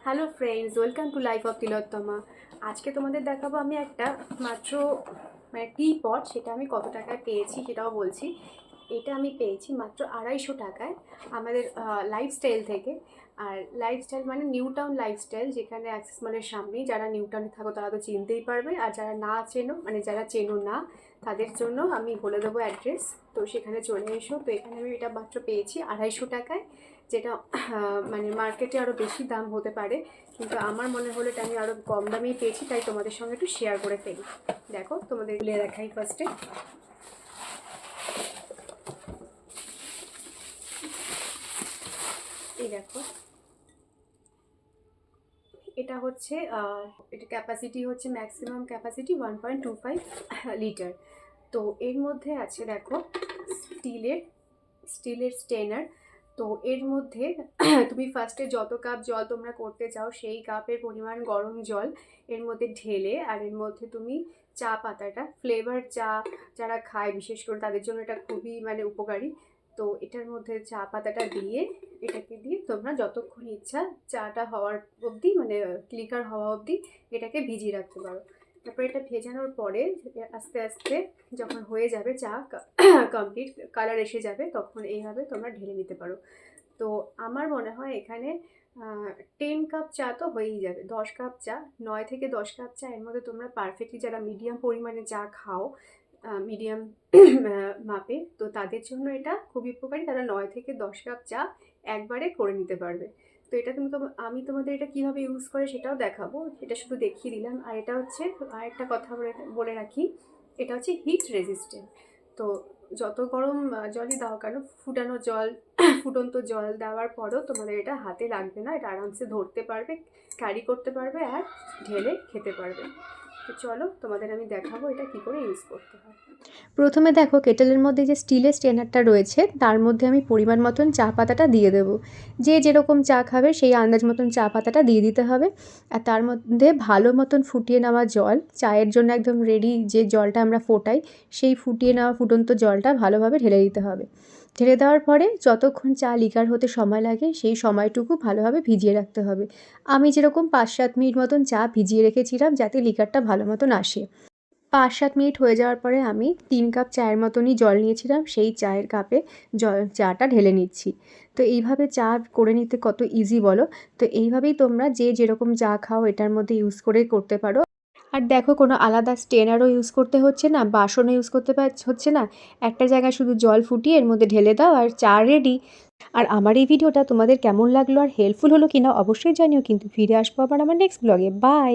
Hello friends, welcome to life of Tilottama. আজকে তোমাদের দেখাবো আমি একটা মাত্র টি পট, সেটা আমি কত টাকায় পেয়েছি সেটাও বলছি। এটা আমি পেয়েছি মাত্র 250 টাকায় আমাদের লাইফস্টাইল থেকে। আর লাইফস্টাইল মানে নিউ টাউন লাইফস্টাইল, যেখানে অ্যাক্সেস মলের সামনেই। যারা নিউ টাউনে থাকো তারা তো চিনতেই পারবে, আর যারা না চেনো মানে যারা চেনো না তাদের জন্য আমি বলে দেবো অ্যাড্রেস। তো সেখানে চলে এসো। তো এখানে আমি এটা মাত্র পেয়েছি 250 টাকায়, যেটা মানে মার্কেটে আরও বেশি দাম হতে পারে, কিন্তু আমার মনে হলো এটা আমি আরও কম দামেই পেয়েছি, তাই তোমাদের সঙ্গে একটু শেয়ার করে ফেলি। দেখো, তোমাদের খুলে দেখাই ফার্স্টে। এই দেখো, এটা হচ্ছে এটা ক্যাপাসিটি হচ্ছে ম্যাক্সিমাম ক্যাপাসিটি 1.25 লিটার। তো এর মধ্যে আছে দেখো স্টিলের স্টেনার। তো এর মধ্যে তুমি ফার্স্টে যত কাপ জল তোমরা করতে চাও সেই কাপের পরিমাণ গরম জল এর মধ্যে ঢেলে, আর এর মধ্যে তুমি চা পাতাটা, ফ্লেভার চা যারা খায় বিশেষ করে তাদের জন্য এটা খুবই মানে উপকারী। তো এটার মধ্যে চা পাতাটা দিয়ে, এটাকে দিয়ে তোমরা যতক্ষণ ইচ্ছা চাটা হওয়ার অবধি, মানে ক্লিকার হওয়া অবধি এটাকে ভিজিয়ে রাখতে পারো। তারপরে এটা ভেজানোর পরে আস্তে আস্তে যখন হয়ে যাবে চা কমপ্লিট কালার এসে যাবে, তখন এইভাবে তোমরা ঢেলে নিতে পারো। তো আমার মনে হয় এখানে 10 কাপ চা তো হয়েই যাবে। 10 কাপ চা, 9 থেকে 10 কাপ চা, এর মধ্যে তোমরা পারফেক্টলি যারা মিডিয়াম পরিমাণে চা খাও, মিডিয়াম মাপে, তো তাদের জন্য এটা খুবই উপকারী। তারা 9 থেকে 10 কাপ চা একবারে করে নিতে পারবে। তো এটা আমি তোমাদের এটা কীভাবে ইউজ করে সেটাও দেখাবো, এটা শুধু দেখিয়ে দিলাম। আর এটা হচ্ছে আরেকটা কথা বলে রাখি, এটা হচ্ছে হিট রেজিস্ট্যান্ট। তো যত গরম জলই দাও কেন, ফুটন্ত জল দেওয়ার পরও তোমাদের এটা হাতে লাগবে না, এটা আরামসে ধরতে পারবে, ক্যারি করতে পারবে, আর ঢেলে খেতে পারবে। তো চলো তোমাদের আমি দেখাবো এটা কী করে ইউজ করতে হয়। প্রথমে দেখো, কেটেলের মধ্যে যে স্টিলের স্ট্রেনারটা রয়েছে তার মধ্যে আমি পরিমাণ মতন চা পাতাটা দিয়ে দেবো। যে যেরকম চা খাবে সেই আন্দাজ মতন চা পাতাটা দিয়ে দিতে হবে। আর তার মধ্যে ভালো মতন ফুটিয়ে নেওয়া জল, চায়ের জন্য একদম রেডি যে জলটা আমরা ফোটাই, সেই ফুটিয়ে নেওয়া ফুটন্ত জলটা ভালোভাবে ঢেলে দিতে হবে। ঢেলে দেওয়ার পরে যতক্ষণ চা লিকার হতে সময় লাগে সেই সময়টুকু ভালোভাবে ভিজিয়ে রাখতে হবে। আমি যেরকম 5-7 মিনিট মতন চা ভিজিয়ে রেখেছিলাম যাতে লিকারটা ভালো মতন আসে। 5-7 মিনিট হয়ে যাওয়ার পরে আমি 3 কাপ চায়ের মতনই জল নিয়েছিলাম, সেই চায়ের কাপে চাটা ঢেলে নিচ্ছি। তো এইভাবে চা করে নিতে কত ইজি বলো। তো এইভাবেই তোমরা যে যেরকম চা খাও এটার মধ্যে ইউজ করে করতে পারো। আর দেখো, কোনো আলাদা স্ট্রেনারও ইউজ করতে হচ্ছে না, বাসনও ইউজ করতে হচ্ছে না। একটা জায়গায় শুধু জল ফুটিয়ে এর মধ্যে ঢেলে দাও আর চা রেডি। আর আমার এই ভিডিওটা তোমাদের কেমন লাগলো আর হেল্পফুল হলো কিনা অবশ্যই জানিও, কিন্তু ফিরে আসবো আবার আমার নেক্সট ব্লগে। বাই।